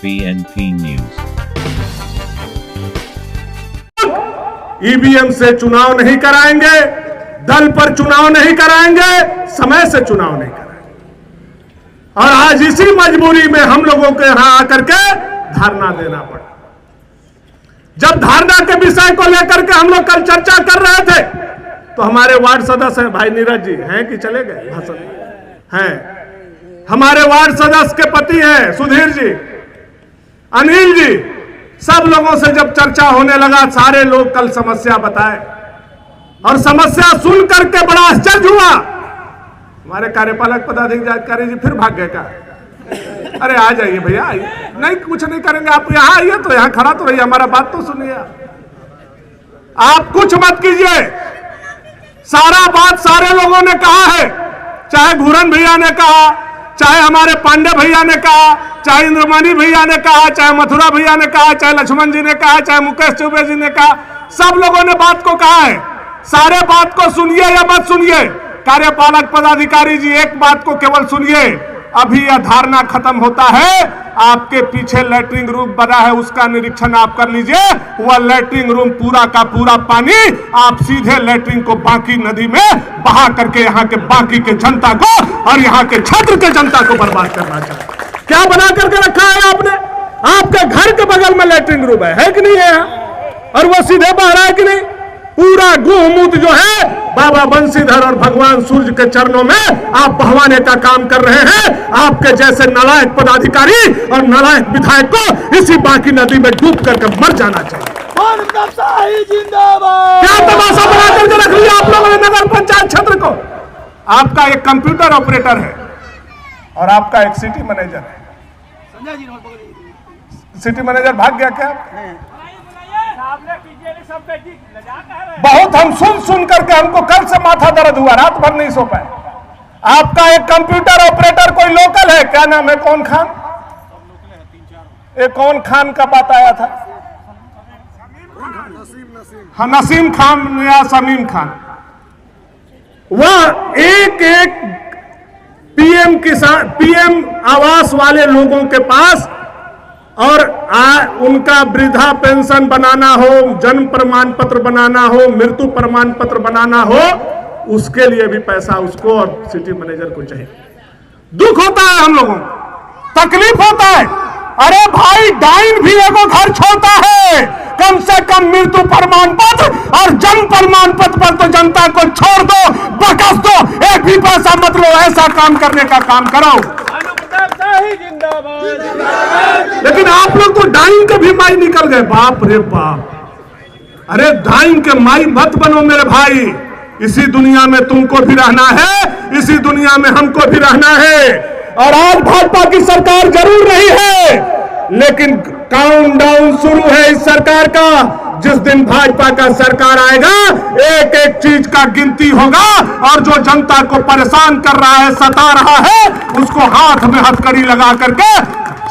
BNP News। EVM से चुनाव नहीं कराएंगे, दल पर चुनाव नहीं कराएंगे, समय से चुनाव नहीं कराएंगे। और आज इसी मजबूरी में हम लोगों के यहां आकर के धरना देना पड़ा। जब धरना के विषय को लेकर के हम लोग कल चर्चा कर रहे थे तो हमारे वार्ड सदस्य हैं, भाई नीरज जी हैं कि चले गए भाषण हैं, हमारे वार्ड सदस्य के पति हैं सुधीर जी, अनिल जी, सब लोगों से जब चर्चा होने लगा सारे लोग कल समस्या बताए और समस्या सुन करके बड़ा आश्चर्य हुआ। हमारे कार्यपालक पदाधिकारी जी फिर भाग गए का, अरे आ जाइए भैया, आइए, नहीं कुछ नहीं करेंगे, आप यहां आइए तो यहां खड़ा तो रहिए, हमारा बात तो सुनिए, आप कुछ मत कीजिए। सारा बात सारे लोगों ने कहा है, चाहे घूरन भैया ने कहा, चाहे हमारे पांडे भैया ने कहा, चाहे इंद्रमणि भैया ने कहा, चाहे मथुरा भैया ने कहा, चाहे लक्ष्मण जी ने कहा, चाहे मुकेश चौबे जी ने कहा, सब लोगों ने बात को कहा है। सारे बात को सुनिए या मत सुनिए, कार्यपालक पदाधिकारी जी एक बात को केवल सुनिए, अभी यह धारणा खत्म होता है, आपके पीछे लैट्रिन रूम बना है उसका निरीक्षण आप कर लीजिए। वह लैट्रिन रूम पूरा का पूरा पानी आप सीधे लैट्रिन को बाकी नदी में बहा करके यहाँ के बाकी के जनता को और यहाँ के क्षेत्र के जनता को बर्बाद करना चाहिए। क्या बना करके रखा है आपने? आपके घर के बगल में लैट्रिन रूम है कि नहीं है यहाँ? और वो सीधे बह रहा है कि नहीं? पूरा गोमूत जो है बाबा बंशीधर और भगवान सूर्य के चरणों में आप बहवाने का काम कर रहे हैं। आपके जैसे नालायक पदाधिकारी और नालायक विधायक को इसी बाकी नदी में डूब करके मर जाना चाहिए। क्या तमाशा बना करके रख लिया आप लोगों ने नगर पंचायत क्षेत्र को? आपका एक कंप्यूटर ऑपरेटर है और आपका एक सिटी मैनेजर है। सिटी मैनेजर भाग गया क्या? बहुत हम सुन करके हमको कल से माथा दर्द हुआ, रात भर नहीं सो पाए। आपका एक कंप्यूटर ऑपरेटर कोई लोकल है, क्या नाम है? कौन खान? एक कौन खान का बात आया था? हाँ, नसीम खान या समीम खान। वह एक पीएम आवास वाले लोगों के पास और उनका वृद्धा पेंशन बनाना हो, जन्म प्रमाण पत्र बनाना हो, मृत्यु प्रमाण पत्र बनाना हो, उसके लिए भी पैसा उसको और सिटी मैनेजर को चाहिए। दुख होता है हम लोगों को, तकलीफ होता है। अरे भाई, डाइन भी एगो घर छोड़ता है, कम से कम मृत्यु प्रमाण पत्र और जन्म प्रमाण पत्र पर तो जनता को छोड़ दो, बकस दो, एक भी पैसा मत लो, ऐसा काम करने का काम करो। लेकिन आप लोग तो डाइन के भी माई निकल गए, बाप रे बाप। अरे डाइन के माई मत बनो मेरे भाई, इसी दुनिया में तुमको भी रहना है, इसी दुनिया में हमको भी रहना है। और आज भाजपा की सरकार जरूर नहीं है, लेकिन काउंटडाउन शुरू है इस सरकार का। जिस दिन भाजपा का सरकार आएगा, एक एक चीज का गिनती होगा और जो जनता को परेशान कर रहा है, सता रहा है, उसको हाथ में हथकड़ी लगा करके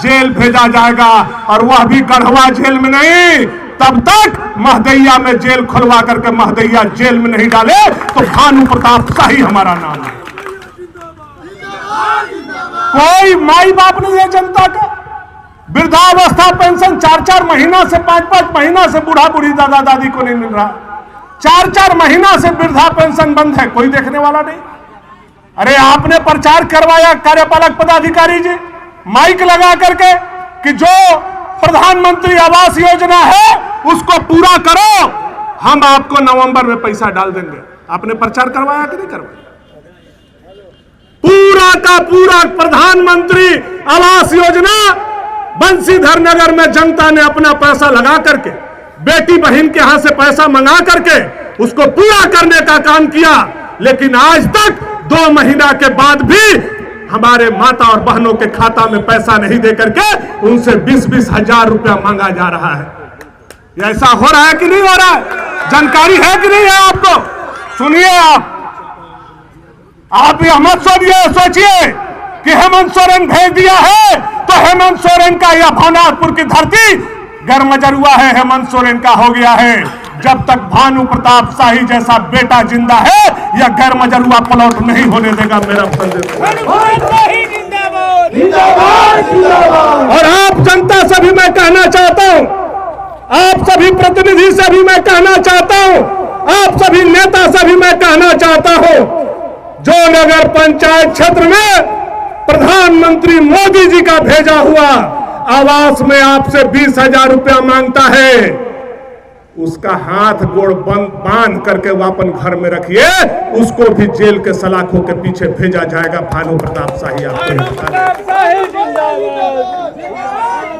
जेल भेजा जाएगा। और वह भी गढ़वा जेल में नहीं, तब तक महदैया में जेल खुलवा करके महदैया जेल में नहीं डाले तो भानु प्रताप शाही हमारा नाम है। कोई माई बाप नहीं है जनता का। वृद्धावस्था पेंशन 4-4 महीना से 5-5 महीना से बूढ़ा बूढ़ी दादा दादी को नहीं मिल रहा। 4-4 महीना से वृद्धा पेंशन बंद है, कोई देखने वाला नहीं। अरे आपने प्रचार करवाया कार्यपालक पदाधिकारी जी, माइक लगा करके कि जो प्रधानमंत्री आवास योजना है उसको पूरा करो, हम आपको नवंबर में पैसा डाल देंगे। आपने प्रचार करवाया कि नहीं करवाया? पूरा का पूरा प्रधानमंत्री आवास योजना बंशीधर नगर में जनता ने अपना पैसा लगा करके, बेटी बहन के यहां से पैसा मंगा करके उसको पूरा करने का काम किया। लेकिन आज तक 2 महीना के बाद भी हमारे माता और बहनों के खाता में पैसा नहीं दे करके उनसे 20-20 हजार रुपया मांगा जा रहा है। ऐसा हो रहा है कि नहीं हो रहा है? जानकारी है कि नहीं है आपको? सुनिए, आप यह मत सोचिए कि हेमंत सोरेन भेज दिया है तो हेमंत सोरेन का यह भानापुर की धरती गरमजरुआ है, हेमंत सोरेन का हो गया है। जब तक भानु प्रताप शाही जैसा बेटा जिंदा है, यह गरमजरुआ प्लॉट नहीं होने देगा। मेरा संदेश। और आप जनता से भी मैं कहना चाहता हूं, आप सभी प्रतिनिधि से भी मैं कहना चाहता हूं, आप सभी नेता से भी मैं कहना चाहता हूं, जो नगर पंचायत क्षेत्र में प्रधानमंत्री मोदी जी का भेजा हुआ आवास में आपसे 20,000 रुपया मांगता है, उसका हाथ गोड़ बांध करके वो अपन घर में रखिए, उसको भी जेल के सलाखों के पीछे भेजा जाएगा। भानु प्रताप शाही आपको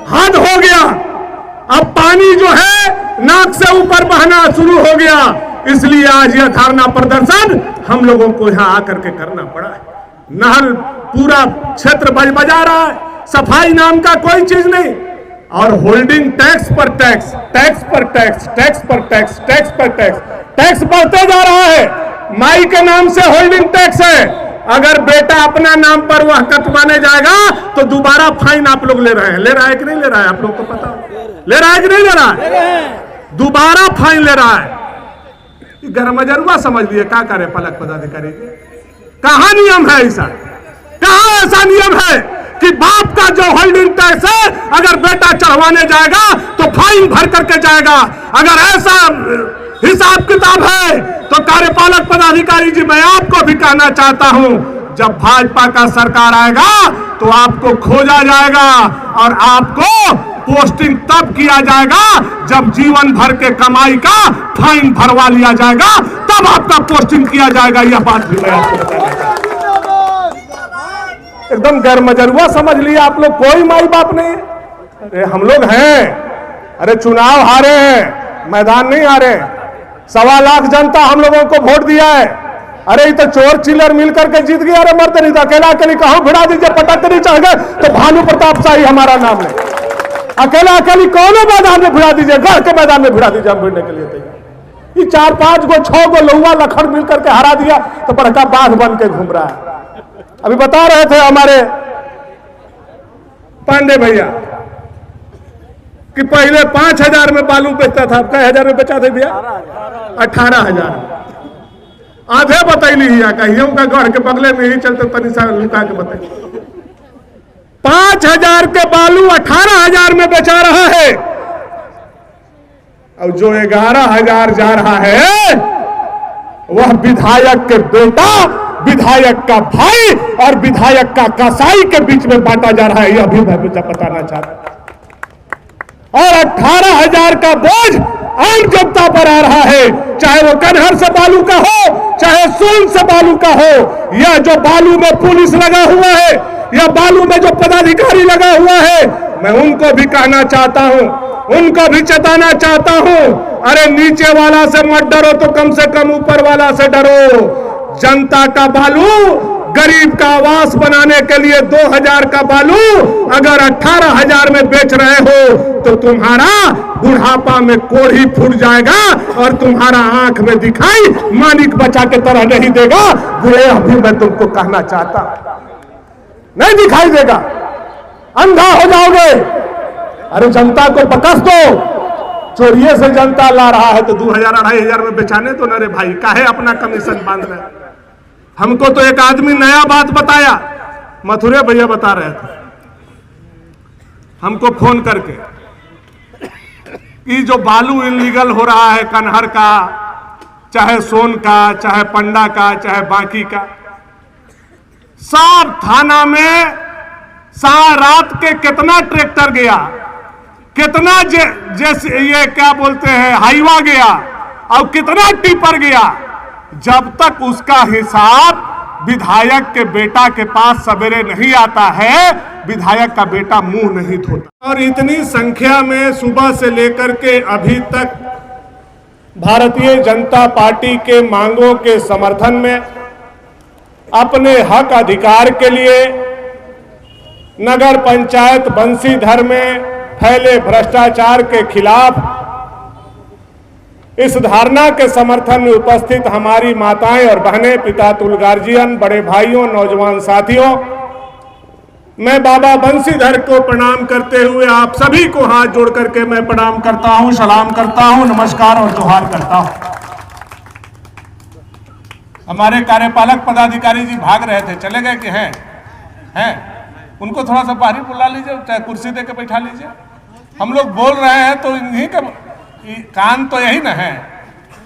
हद हो गया। अब पानी जो है नाक से ऊपर बहना शुरू हो गया, इसलिए आज यह धरना प्रदर्शन हम लोगों को यहां आकर के करना पड़ा है। नहर पूरा क्षेत्र बजा रहा है, सफाई नाम का कोई चीज नहीं, और होल्डिंग टैक्स पर टैक्स, टैक्स पर टैक्स, टैक्स पर टैक्स, टैक्स पर टैक्स, टैक्स बढ़ते जा रहा है। माई के नाम से होल्डिंग टैक्स है, अगर बेटा अपना नाम पर वह कटवाने जाएगा तो दोबारा फाइन आप लोग ले रहे हैं। ले रहा है कि नहीं ले रहा है? आप लोग को पता ले रहा है कि नहीं ले रहा है? दोबारा फाइन ले रहा है। गरमजरुआ समझ लिए, क्या करे पलक पदाधिकारी? कहां नियम है ऐसा? कहां ऐसा नियम है कि बाप का जो होल्डिंग टैक्स है अगर बेटा चढ़वाने जाएगा तो फाइन भर करके जाएगा? अगर ऐसा हिसाब किताब है तो कार्यपालक पदाधिकारी जी, मैं आपको भी कहना चाहता हूं, जब भाजपा का सरकार आएगा तो आपको खोजा जाएगा और आपको पोस्टिंग तब किया जाएगा जब जीवन भर के कमाई का फाइन भरवा लिया जाएगा, तब आपका पोस्टिंग किया जाएगा। यह बात भी मैं आपको बताना चाहता हूं। एकदम गैरमजरुआ समझ लिया आप लोग, कोई माई बाप नहीं। अरे हम लोग हैं, अरे चुनाव हारे हैं, मैदान नहीं हारे। 1.25 लाख जनता हम लोगों को वोट दिया है। अरे ये तो चोर चिल्लर मिलकर के जीत गया। अरे मरते नहीं तो अकेला अकेली कहो भिड़ा दीजिए, पटक नहीं चढ़ गए तो भानु प्रताप शाही हमारा नाम ले। अकेला अकेली कौन मैदान में भिड़ा दीजिए, गढ़ के मैदान में भिड़ा दीजिए, हम भिड़ने के लिए तैयार। ये 4-5 गो 6 गो लौवा लखड़ मिलकर के हरा दिया तो बड़का बाघ बन के घूम रहा है। अभी बता रहे थे हमारे पांडे भैया कि पहले 5,000 में बालू बेचता था, अब कई हजार में बेचा थे भैया? 18,000। आधे बतैली ही कहिए का गढ़ के बगले में ही चलते तनिषा लुका के बताइए। 5,000 के बालू 18,000 में बेचा रहा है, और जो 11,000 जा रहा है वह विधायक के बेटा, विधायक का भाई और विधायक का कसाई के बीच में बांटा जा रहा है। यह भी मैं बताना चाहता हूं। और 18,000 का बोझ आम जनता पर आ रहा है, चाहे वो कन्हर से बालू का हो, चाहे सोन से बालू का हो, या जो बालू में पुलिस लगा हुआ है, या बालू में जो पदाधिकारी लगा हुआ है। मैं उनको भी कहना चाहता हूं, उनको भी चेताना चाहता हूं, अरे नीचे वाला से मत डरो तो कम से कम ऊपर वाला से डरो। जनता का बालू, गरीब का आवास बनाने के लिए 2,000 का बालू अगर 18,000 में बेच रहे हो तो तुम्हारा बुढ़ापा में कोढ़ी फूट जाएगा और तुम्हारा आंख में दिखाई मानिक बचा के तरह नहीं देगा। बुरे अभी मैं तुमको कहना चाहता, नहीं दिखाई देगा, अंधा हो जाओगे। अरे जनता को बकस दो, चोरिये से जनता ला रहा है तो 2,000-2,500 में बेचाने तो न रे भाई, काहे अपना कमीशन बांध रहे। हमको तो एक आदमी नया बात बताया, मथुरे भैया बता रहे थे हमको फोन करके कि जो बालू इलीगल हो रहा है कन्हर का, चाहे सोन का, चाहे पंडा का, चाहे बाकी का, सब थाना में सारा रात के कितना ट्रैक्टर गया, कितना जैसे ये क्या बोलते हैं हाईवा गया, और कितना टिपर गया। जब तक उसका हिसाब विधायक के बेटा के पास सवेरे नहीं आता है, विधायक का बेटा मुंह नहीं धोता। और इतनी संख्या में सुबह से लेकर के अभी तक भारतीय जनता पार्टी के मांगों के समर्थन में, अपने हक अधिकार के लिए नगर पंचायत बंसीधर में फैले भ्रष्टाचार के खिलाफ इस धारणा के समर्थन में उपस्थित हमारी माताएं और बहनें, पिता तुलगार्जियन, बड़े भाइयों, नौजवान साथियों, मैं बाबा बंसीधर को प्रणाम करते हुए आप सभी को हाथ जोड़ करके मैं प्रणाम करता हूं, सलाम करता हूं, नमस्कार और जोहार करता हूं। हमारे कार्यपालक पदाधिकारी जी भाग रहे थे, चले गए कि हैं? उनको थोड़ा सा बाहरी बुला लीजिए, चाहे कुर्सी दे के बैठा लीजिए। हम लोग बोल रहे हैं तो इन्हीं का कान तो यही ना है,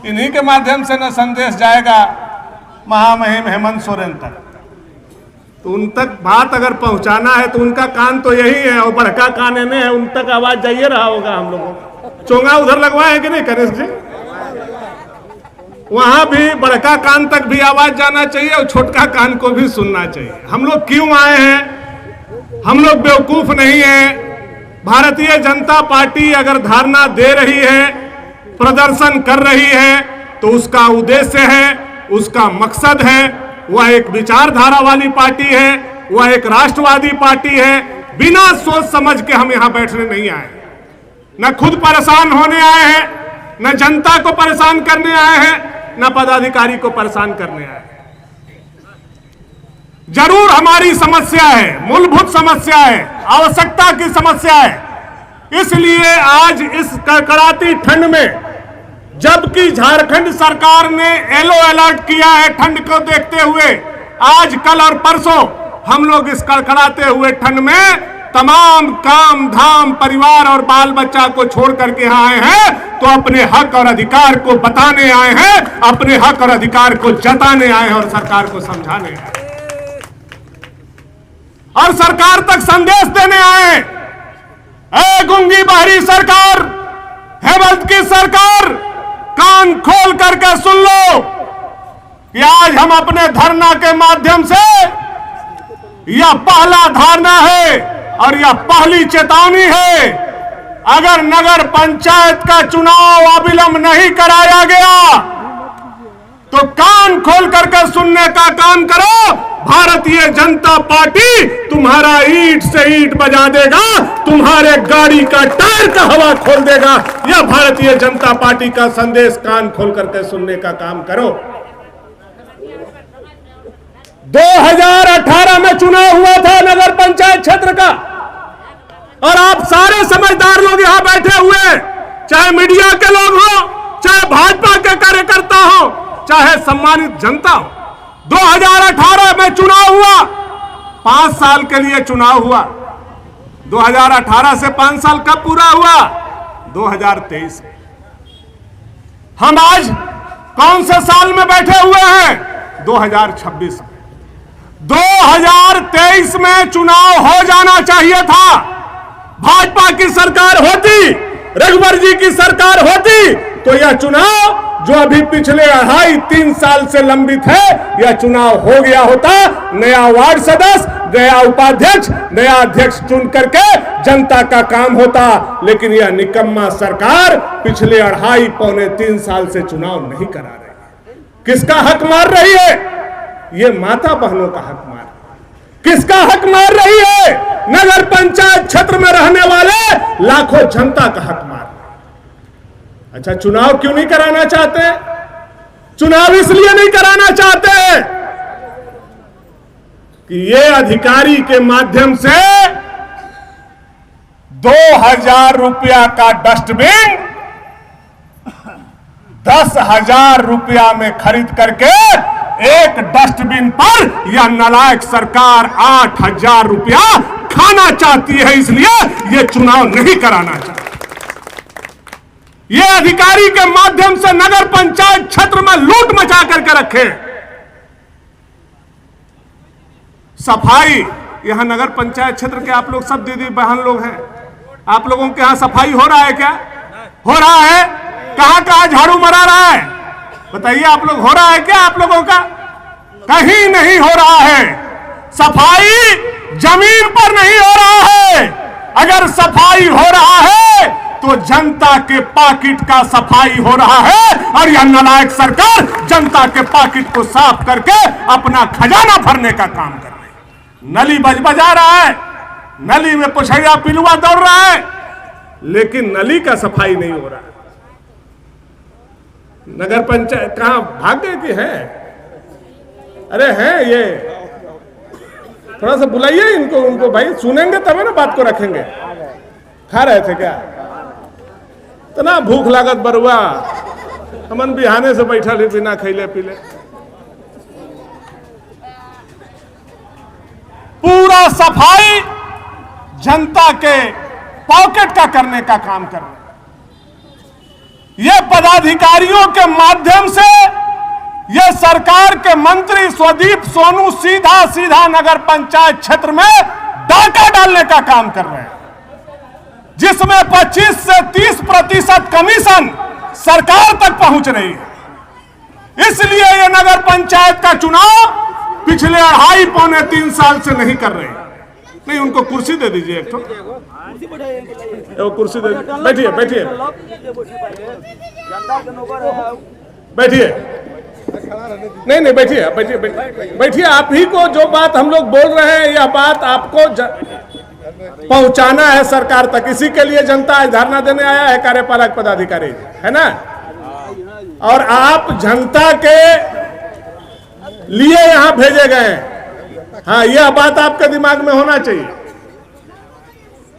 इन्हीं के माध्यम से न संदेश जाएगा महामहिम हेमंत सोरेन तक। तो उन तक बात अगर पहुंचाना है तो उनका कान तो यही है, और बड़का कान इन्हें है, उन तक आवाज जाइए रहा होगा हम लोगों का। चोंगा उधर लगवाए कि नहीं कनेश जी? वहां भी बड़का कान तक भी आवाज जाना चाहिए और छोटका कान को भी सुनना चाहिए। हम लोग क्यों आए हैं? हम लोग बेवकूफ नहीं है। भारतीय जनता पार्टी अगर धारणा दे रही है, प्रदर्शन कर रही है, तो उसका उद्देश्य है, उसका मकसद है, वह एक विचारधारा वाली पार्टी है, वह एक राष्ट्रवादी पार्टी है। बिना सोच समझ के हम यहां बैठने नहीं आए, न खुद परेशान होने आए हैं, न जनता को परेशान करने आए हैं, न पदाधिकारी को परेशान करने आए हैं। जरूर हमारी समस्या है, मूलभूत समस्या है, आवश्यकता की समस्या है। इसलिए आज इस कड़कड़ाती ठंड में, जबकि झारखंड सरकार ने येलो अलर्ट किया है ठंड को देखते हुए, आज कल और परसों हम लोग इस कड़कड़ाते हुए ठंड में तमाम काम धाम परिवार और बाल बच्चा को छोड़ करके यहाँ आए हैं, तो अपने हक और अधिकार को बताने आए हैं, अपने हक और अधिकार को जताने आए हैं और सरकार को समझाने आए हैं और सरकार तक संदेश देने आए हैं। ए गूंगी बहरी सरकार, हेमंत की सरकार, कान खोल करके सुन लो कि आज हम अपने धरना के माध्यम से, यह पहला धारणा है और यह पहली चेतावनी है। अगर नगर पंचायत का चुनाव अविलंब नहीं कराया गया तो कान खोल करके सुनने का काम करो। भारतीय जनता पार्टी तुम्हारा ईंट से ईंट बजा देगा, तुम्हारे गाड़ी का टायर का हवा खोल देगा। यह भारतीय जनता पार्टी का संदेश कान खोल करके सुनने का काम करो। 2018 में चुनाव हुआ था नगर पंचायत क्षेत्र का, और आप सारे समझदार लोग यहां बैठे हुए, चाहे मीडिया के लोग हो, चाहे भाजपा के कार्यकर्ता हो, चाहे सम्मानित जनता हो। 2018 में चुनाव हुआ, 5 साल के लिए चुनाव हुआ। 2018 से 5 साल कब पूरा हुआ? 2023 में। हम आज कौन से साल में बैठे हुए हैं? 2026 में। 2023 में चुनाव हो जाना चाहिए था। भाजपा की सरकार होती, रघुवर जी की सरकार होती, तो यह चुनाव जो अभी पिछले 2.5-3 साल से लंबित है, यह चुनाव हो गया होता। नया वार्ड सदस्य, नया उपाध्यक्ष, नया अध्यक्ष चुन करके जनता का काम होता। लेकिन यह निकम्मा सरकार पिछले 2.5-3 साल से चुनाव नहीं करा रही है। किसका हक मार रही है? ये माता बहनों का हक मार। किसका हक मार रही है? नगर पंचायत क्षेत्र में रहने वाले लाखों जनता का हक मार। अच्छा, चुनाव क्यों नहीं कराना चाहते? चुनाव इसलिए नहीं कराना चाहते कि ये अधिकारी के माध्यम से 2000 रुपया का डस्टबिन 10,000 रुपया में खरीद करके एक डस्टबिन पर यह नालायक सरकार 8,000 रुपया खाना चाहती है। इसलिए यह चुनाव नहीं कराना चाहती। ये अधिकारी के माध्यम से नगर पंचायत क्षेत्र में लूट मचा करके रखे। सफाई, यहां नगर पंचायत क्षेत्र के आप लोग सब दीदी बहन लोग हैं, आप लोगों के यहां सफाई हो रहा है क्या? हो रहा है? कहां कहां झाड़ू मरा रहा है? बताइए आप लोग, हो रहा है क्या आप लोगों का? कहीं नहीं हो रहा है। सफाई जमीन पर नहीं हो रहा है। अगर सफाई हो रहा है तो जनता के पॉकेट का सफाई हो रहा है, और यह नालायक सरकार जनता के पॉकेट को साफ करके अपना खजाना भरने का काम कर रही है। नली बजा रहा है, नली में पुछैया पिलुआ दौड़ रहा है, लेकिन नली का सफाई नहीं हो रहा है। नगर पंचायत कहां भाग गए कि है? अरे हैं ये, थोड़ा सा बुलाइए इनको, उनको भाई सुनेंगे तभी ना बात को रखेंगे। खा रहे थे क्या? इतना भूख लागत बरुआ, हमन बिहाने से बैठा ही बिना खैले पीले। पूरा सफाई जनता के पॉकेट का करने का काम कर रहे हैं। ये पदाधिकारियों के माध्यम से ये सरकार के मंत्री स्वदीप सोनू सीधा सीधा नगर पंचायत क्षेत्र में डाका डालने का काम कर रहे हैं, जिसमें 25 से 30% कमीशन सरकार तक पहुंच रही है। इसलिए ये नगर पंचायत का चुनाव पिछले 2.5 पौने 3 साल से नहीं कर रहे। नहीं, उनको कुर्सी दे दीजिए, एक तो कुर्सी दे, बैठिए बैठिए बैठिए, नहीं बैठिए बैठिए बैठिए। आप ही को जो बात हम लोग बोल रहे हैं, यह बात आपको पहुंचाना है सरकार तक। इसी के लिए जनता आज धरना देने आया है, कार्यपालक पदाधिकारी, है ना। और आप जनता के लिए यहां भेजे गए हैं। हाँ, यह बात आपके दिमाग में होना चाहिए।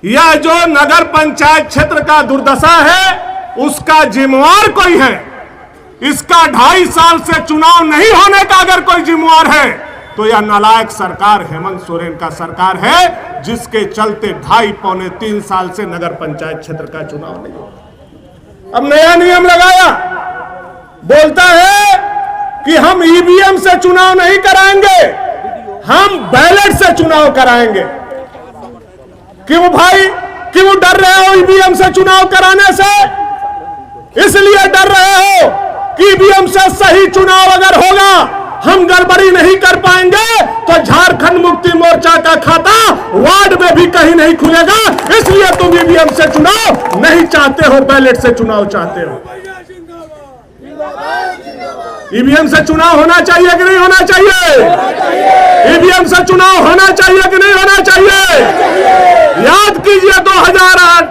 यह जो नगर पंचायत क्षेत्र का दुर्दशा है, उसका जिम्मेवार कोई है। इसका 2.5 साल से चुनाव नहीं होने का अगर कोई जिम्मेवार है तो यह नालायक सरकार हेमंत सोरेन का सरकार है, जिसके चलते 2.5 पौने 3 साल से नगर पंचायत क्षेत्र का चुनाव नहीं हो। अब नया नियम लगाया, बोलता है कि हम ईवीएम से चुनाव नहीं कराएंगे, हम बैलेट से चुनाव कराएंगे। क्यों भाई, क्यों डर रहे हो ईवीएम से चुनाव कराने से? इसलिए डर रहे हो कि ईवीएम से सही चुनाव अगर होगा, हम गड़बड़ी नहीं कर पाएंगे तो झारखंड मुक्ति मोर्चा का खाता वार्ड में भी कहीं नहीं खुलेगा। इसलिए तुम ईवीएम से चुनाव नहीं चाहते हो, बैलेट से चुनाव चाहते हो। ईवीएम से चुनाव होना चाहिए कि नहीं होना चाहिए? ईवीएम से चुनाव होना चाहिए कि नहीं होना चाहिए? याद कीजिए 2008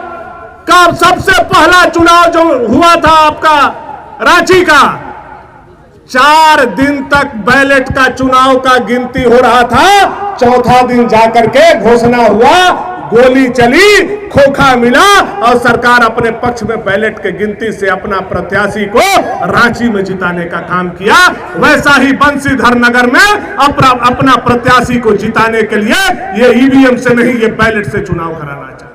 का सबसे पहला चुनाव जो हुआ था आपका रांची का, 4 दिन तक बैलेट का चुनाव का गिनती हो रहा था। चौथा दिन जाकर के घोषणा हुआ, गोली चली, खोखा मिला और सरकार अपने पक्ष में बैलेट के गिनती से अपना प्रत्याशी को रांची में जिताने का काम किया। वैसा ही बंसीधर नगर में अपना प्रत्याशी को जिताने के लिए ये ईवीएम से नहीं, ये बैलेट से चुनाव कराना चाहते।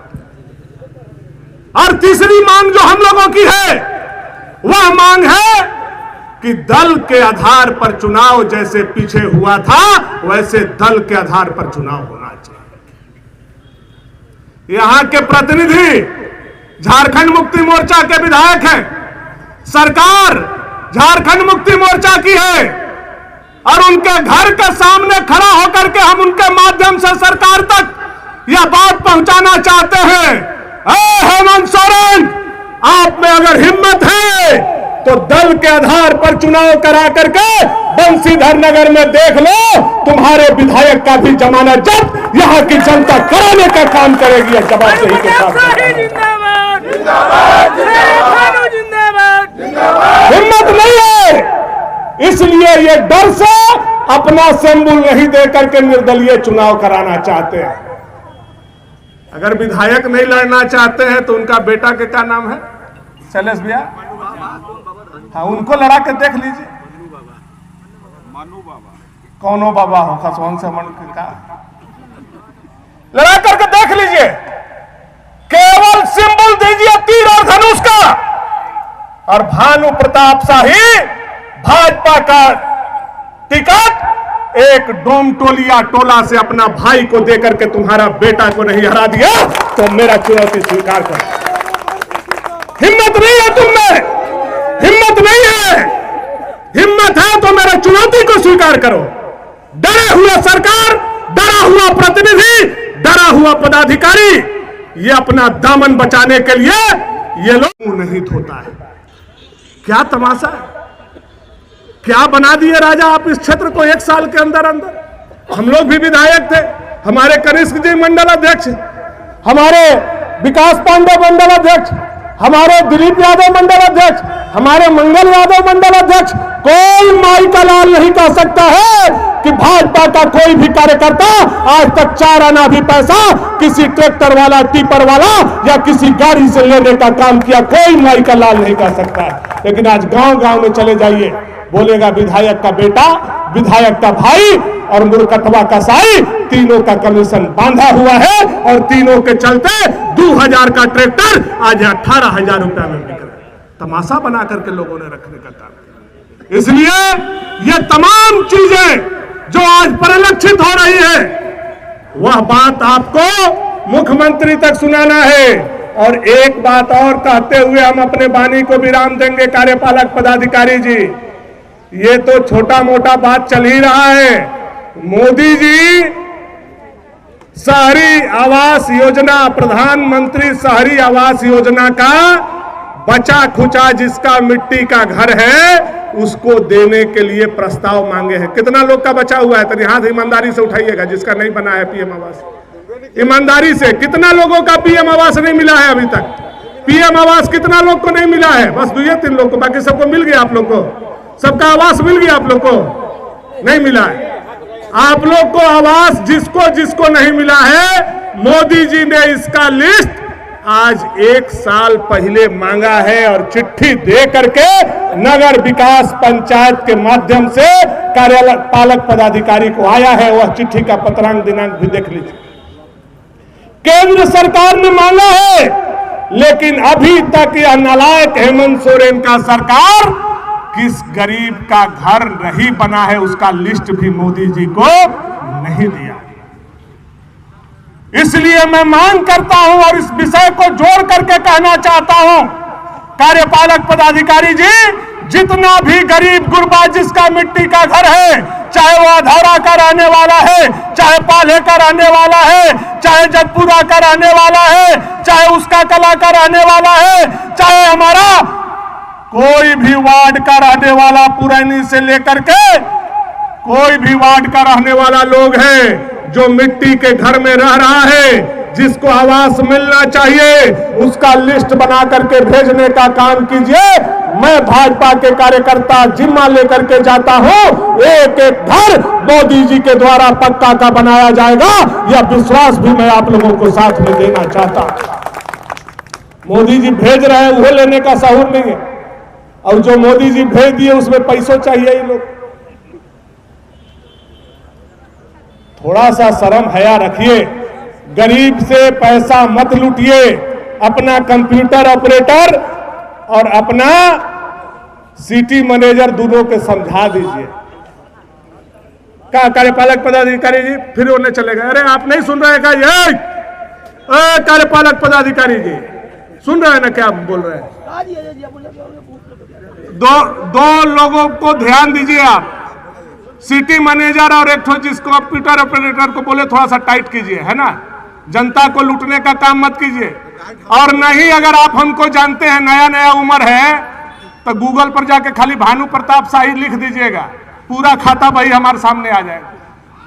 और तीसरी मांग जो हम लोगों की है, वह मांग है कि दल के आधार पर चुनाव जैसे पीछे हुआ था, वैसे दल के आधार पर चुनाव होना चाहिए। यहां के प्रतिनिधि झारखंड मुक्ति मोर्चा के विधायक हैं, सरकार झारखंड मुक्ति मोर्चा की है, और उनके घर के सामने खड़ा होकर के हम उनके माध्यम से सरकार तक यह बात पहुंचाना चाहते हैं, हेमंत सोरेन, आप में अगर हिम्मत है तो दल के आधार पर चुनाव करा करके बंसीधर नगर में देख लो, तुम्हारे विधायक का भी जमानत जब्त यहाँ की जनता कराने का काम करेगी। जवाबदेही के साथ हिम्मत नहीं है, इसलिए ये डर से अपना सिंबल नहीं दे करके निर्दलीय चुनाव कराना चाहते हैं। अगर विधायक नहीं लड़ना चाहते हैं तो उनका बेटा के क्या नाम है? शैलेश भैया, हाँ, उनको लड़ा के देख लीजिए। कौनो बाबा हो, खसवन से मन का लड़ा करके देख लीजिए। केवल सिंबल दीजिए तीर और धनुष का, और भानु प्रताप शाही भाजपा का टिकट एक डोमटोलिया टोला से अपना भाई को देकर के तुम्हारा बेटा को नहीं हरा दिया तो मेरा चुनौती स्वीकार करो। हिम्मत नहीं है तुम में, हिम्मत नहीं है, हिम्मत है तो मेरा चुनौती को स्वीकार करो। डरे हुए सरकार, डरा हुआ प्रतिनिधि, डरा हुआ पदाधिकारी, ये अपना दामन बचाने के लिए ये लोग नहीं धोता है। क्या तमाशा है, क्या बना दिए राजा आप इस क्षेत्र को 1 साल के अंदर अंदर। हम लोग भी विधायक थे, हमारे कनिष्क जी मंडल अध्यक्ष, हमारे विकास पांडे मंडल अध्यक्ष, हमारे दिलीप यादव मंडल अध्यक्ष, हमारे मंगल यादव मंडल अध्यक्ष, कोई माई का लाल नहीं कह सकता है कि भाजपा का कोई भी कार्यकर्ता आज तक 4 आना भी पैसा किसी ट्रैक्टर वाला, टिपर वाला या किसी गाड़ी से लेने का काम किया, कोई माई का लाल नहीं कह सकता है। लेकिन आज गांव गांव में चले जाइए, बोलेगा विधायक का बेटा, विधायक का भाई और मुरकटवा कसाई, तीनों का कमीशन बांधा हुआ है और तीनों के चलते 2000 का ट्रैक्टर आज 18,000 रुपया में बिक रहा है। तमाशा बना करके लोगों ने रखने का काम किया। इसलिए ये तमाम चीजें जो आज परिलक्षित हो रही है, वह बात आपको मुख्यमंत्री तक सुनाना है। और एक बात और कहते हुए हम अपने वाणी को विराम देंगे। कार्यपालक पदाधिकारी जी, ये तो छोटा मोटा बात चल ही रहा है। मोदी जी शहरी आवास योजना, प्रधानमंत्री शहरी आवास योजना का बचा खुचा जिसका मिट्टी का घर है उसको देने के लिए प्रस्ताव मांगे हैं। कितना लोग का बचा हुआ है? तो हाथ ईमानदारी से उठाइएगा जिसका नहीं बना है पीएम आवास। ईमानदारी से कितना लोगों का पीएम आवास नहीं मिला है अभी तक? पीएम आवास कितना लोग को नहीं मिला है? बस 2-3 लोग को, बाकी सबको मिल गया। आप लोग को सबका आवास मिल गया? आप लोग को नहीं मिला है। आप लोग को आवास जिसको जिसको नहीं मिला है, मोदी जी ने इसका लिस्ट आज 1 साल पहले मांगा है और चिट्ठी दे करके नगर विकास पंचायत के माध्यम से कार्यपालक पदाधिकारी को आया है। वह चिट्ठी का पत्रांक दिनांक भी देख लीजिए। केंद्र सरकार ने मांगा है, लेकिन अभी तक यह नालायक हेमंत सोरेन का सरकार किस गरीब का घर नहीं बना है उसका लिस्ट भी मोदी जी को नहीं दिया। इसलिए मैं मांग करता हूं और इस विषय को जोड़ करके कहना चाहता हूं, कार्यपालक पदाधिकारी जी, जितना भी गरीब गुरबा जिसका मिट्टी का घर है, चाहे वो अधौरा का रहने वाला है, चाहे पाले का रहने वाला है, चाहे जगपुरा का रहने वाला है, चाहे उसका कला का रहने वाला है, चाहे हमारा कोई भी वार्ड का रहने वाला, पुरैनी से लेकर के कोई भी वार्ड का रहने वाला लोग है जो मिट्टी के घर में रह रहा है, जिसको आवास मिलना चाहिए, उसका लिस्ट बना करके भेजने का काम कीजिए। मैं भाजपा के कार्यकर्ता जिम्मा लेकर के जाता हूं, एक एक घर मोदी जी के द्वारा पक्का का बनाया जाएगा। यह विश्वास भी मैं आप लोगों को साथ में देना चाहता हूं। मोदी जी भेज रहे हैं, वो लेने का सहूर नहीं है, और जो मोदी जी भेज दिए उसमें पैसों चाहिए ही लोग। थोड़ा सा शर्म हया रखिए, गरीब से पैसा मत लूटिए। अपना कंप्यूटर ऑपरेटर और अपना सिटी मैनेजर दोनों के समझा दीजिए। क्या कार्यपालक पदाधिकारी जी फिर उन्हें चले गए? अरे आप नहीं सुन रहे क्या? ये कार्यपालक पदाधिकारी जी सुन रहे हैं ना क्या बोल रहे हैं? दो लोगों को ध्यान दीजिए आप, सिटी मैनेजर और एक जिसको कंप्यूटर ऑपरेटर को बोले थोड़ा सा टाइट कीजिए, है ना। जनता को लूटने का काम मत कीजिए। और नहीं, अगर आप हमको जानते हैं, नया नया उम्र है, तो गूगल पर जाके खाली भानु प्रताप शाही लिख दीजिएगा, पूरा खाता भाई हमारे सामने आ जाएगा।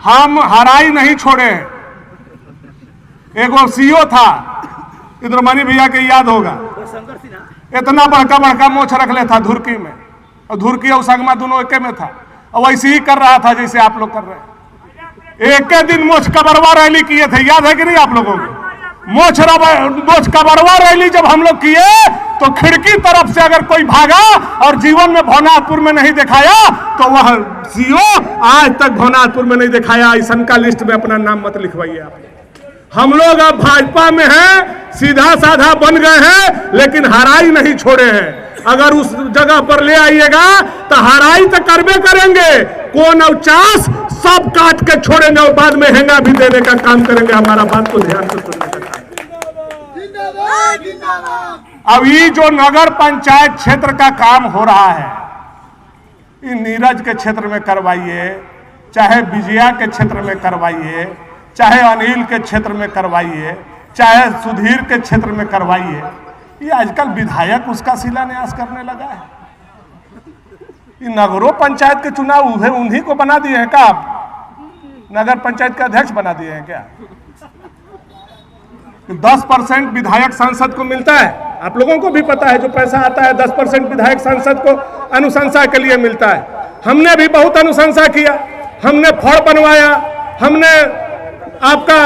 हम हराई नहीं छोड़े हैं। एक वो सीओ था, इंद्रमणि भैया के याद होगा, इतना बड़का बड़का मोछ रख ले था धुरकी में, और धुरकी और संगमा दोनों एक में था, और वैसे ही कर रहा था जैसे आप लोग कर रहे हैं। एक दिन मोछ कबरवा रैली किए थे, याद है कि नहीं आप लोगों को? मोछ कबरवा रैली जब हम लोग किए तो खिड़की तरफ से अगर कोई भागा और जीवन में भवनाथपुर में नहीं दिखाया तो वह सीओ आज तक भवनाथपुर में नहीं दिखाया। ऐसा का लिस्ट में अपना नाम मत लिखवाइए आप। हम लोग अब भाजपा में हैं, सीधा साधा बन गए हैं, लेकिन हराई नहीं छोड़े हैं। अगर उस जगह पर ले आइएगा तो हराई तो करबे करेंगे, कौन अवचास सब काट के छोड़ेंगे और बाद में हेंगा भी देने का काम करेंगे। हमारा बात को ध्यान से सुनने का। अब ये जो नगर पंचायत क्षेत्र का काम हो रहा है, ये नीरज के क्षेत्र में करवाइए, चाहे विजया के क्षेत्र में करवाइए, चाहे अनिल के क्षेत्र में करवाइए, चाहे सुधीर के क्षेत्र में करवाइए। ये आजकल विधायक उसका शिलान्यास करने लगा है। ये नगरों पंचायत के चुनाव उन्हीं को बना दिए हैं क्या? आप नगर पंचायत के अध्यक्ष बना दिए हैं क्या? 10% विधायक सांसद को मिलता है, आप लोगों को भी पता है। जो पैसा आता है 10% विधायक सांसद को अनुशंसा के लिए मिलता है। हमने भी बहुत अनुशंसा किया, हमने फड़ बनवाया, हमने आपका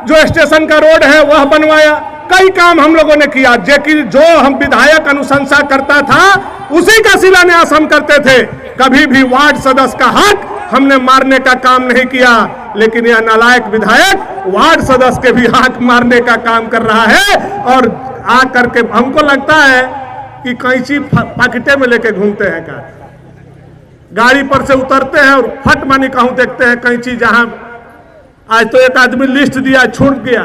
जो स्टेशन का रोड है वह बनवाया, कई काम हम लोगों ने किया। जो हम विधायक अनुशंसा करता था उसी का शिलान्यास हम करते थे। कभी भी वार्ड सदस्य का हक हमने मारने का काम नहीं किया, लेकिन यह नालायक विधायक वार्ड सदस्य के भी हक मारने का काम कर रहा है। और आ करके हमको लगता है कि कैंची पॉकेटे में लेके घूमते हैं का, गाड़ी पर से उतरते हैं और फट मानी कहूं देखते हैं कैंची। जहां आज तो एक आदमी लिस्ट दिया, छूट गया।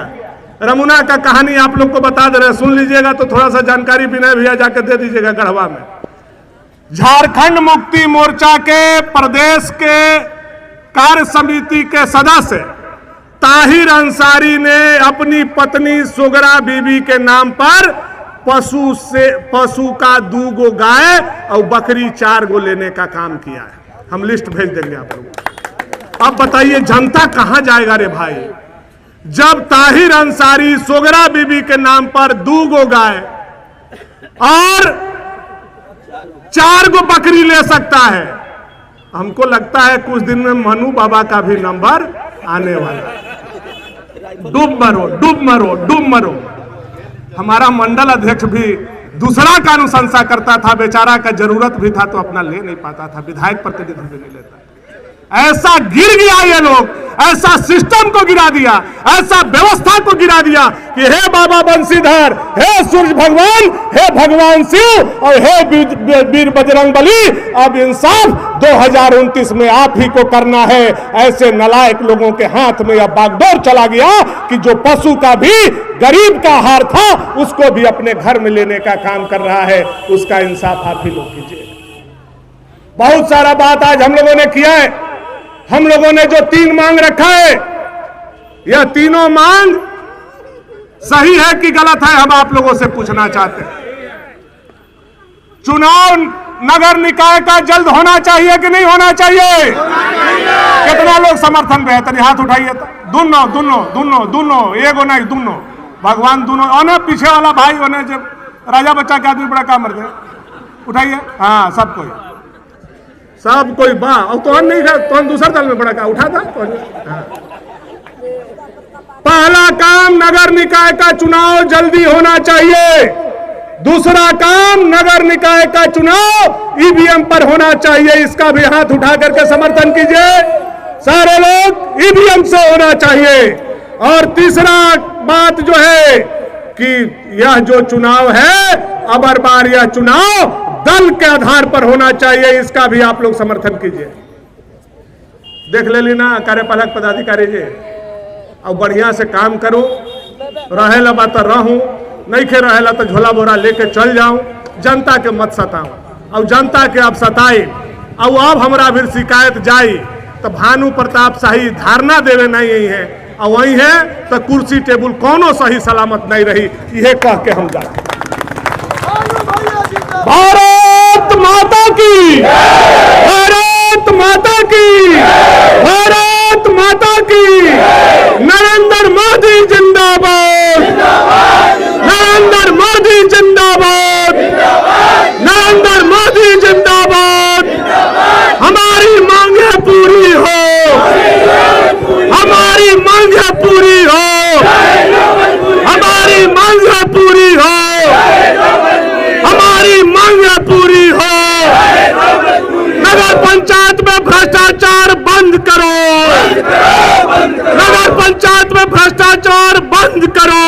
रमुना का कहानी आप लोग को बता दे रहे हैं, सुन लीजिएगा तो थोड़ा सा जानकारी विनय भैया जाकर दे दीजिएगा गढ़वा में। झारखंड मुक्ति मोर्चा के प्रदेश के कार्य समिति के सदस्य ताहिर अंसारी ने अपनी पत्नी सुगरा बीबी के नाम पर पशु का 2 गो गाय और बकरी 4 गो लेने का काम किया है। हम लिस्ट भेज देंगे आप लोगों। अब बताइए जनता कहां जाएगा रे भाई, जब ताहिर अंसारी सुगरा बीबी के नाम पर 2 गो गाय और 4 गो बकरी ले सकता है। हमको लगता है कुछ दिन में मनु बाबा का भी नंबर आने वाला है। डूब मरो, डूब मरो, डूब मरो। हमारा मंडल अध्यक्ष भी दूसरा का अनुशंसा करता था, बेचारा का जरूरत भी था तो अपना ले नहीं पाता था, विधायक प्रतिनिधि भी नहीं लेता। ऐसा गिर गया ये लोग, ऐसा सिस्टम को गिरा दिया, ऐसा व्यवस्था को गिरा दिया कि हे बाबा बंशीधर, हे सूर्य भगवान, हे भगवान शिव और हे वीर बजरंग बली, अब इंसाफ 2029 में आप ही को करना है। ऐसे नालायक लोगों के हाथ में यह बागडोर चला गया कि जो पशु का भी गरीब का आहार था उसको भी अपने घर में लेने का काम कर रहा है। उसका इंसाफ आप ही लोग कीजिए। बहुत सारा बात आज हम लोगों ने किया है। हम लोगों ने जो 3 मांग रखा है, यह तीनों मांग सही है कि गलत है, हम आप लोगों से पूछना चाहते हैं। चुनाव नगर निकाय का जल्द होना चाहिए कि नहीं होना चाहिए? कितना लोग समर्थन पे है? तनी हाथ उठाइए। दोनों दोनों दोनों दोनों, एगो नहीं दोनों, भगवान दोनों। और पीछे वाला भाई होने जब राजा बच्चा के आदमी बड़ा काम करते, उठाइए। हाँ, सब कोई बा। और तो नहीं था, तो दूसरा दल में बड़ा का उठा था। हाँ। पहला काम नगर निकाय का चुनाव जल्दी होना चाहिए। दूसरा काम नगर निकाय का चुनाव ईवीएम पर होना चाहिए। इसका भी हाथ उठा करके समर्थन कीजिए। सारे लोग ईवीएम से होना चाहिए। और तीसरा बात जो है कि यह जो चुनाव है, अब बार यह चुनाव दल के आधार पर होना चाहिए। इसका भी आप लोग समर्थन कीजिए। देख ले ली ना कार्यपालक पदाधिकारी जी, अब बढ़िया से काम करूं, रहेला बात रहूं, नहीं खे रहेला तो झोला बोरा लेके चल जाऊं। जनता के मत सताऊं। और जनता के अब सताई और अब हमारा भी शिकायत जाई तो भानु प्रताप शाही धारणा देवे नहीं है, और वही है तो कुर्सी टेबुल कोनो सही सलामत नहीं रही। यह कह के हम जाते। भारत माता की, भारत माता की, भारत माता की। नरेंद्र मोदी जिंदाबाद, नरेंद्र मोदी जिंदाबाद, नरेंद्र मोदी जिंदाबाद। हमारी मांगे पूरी हो, हमारी मांगे पूरी हो, हमारी मांगे पूरी हो, हमारी मांगे पूरी हो। नगर पंचायत में भ्रष्टाचार बंद करो, नगर पंचायत में भ्रष्टाचार बंद करो।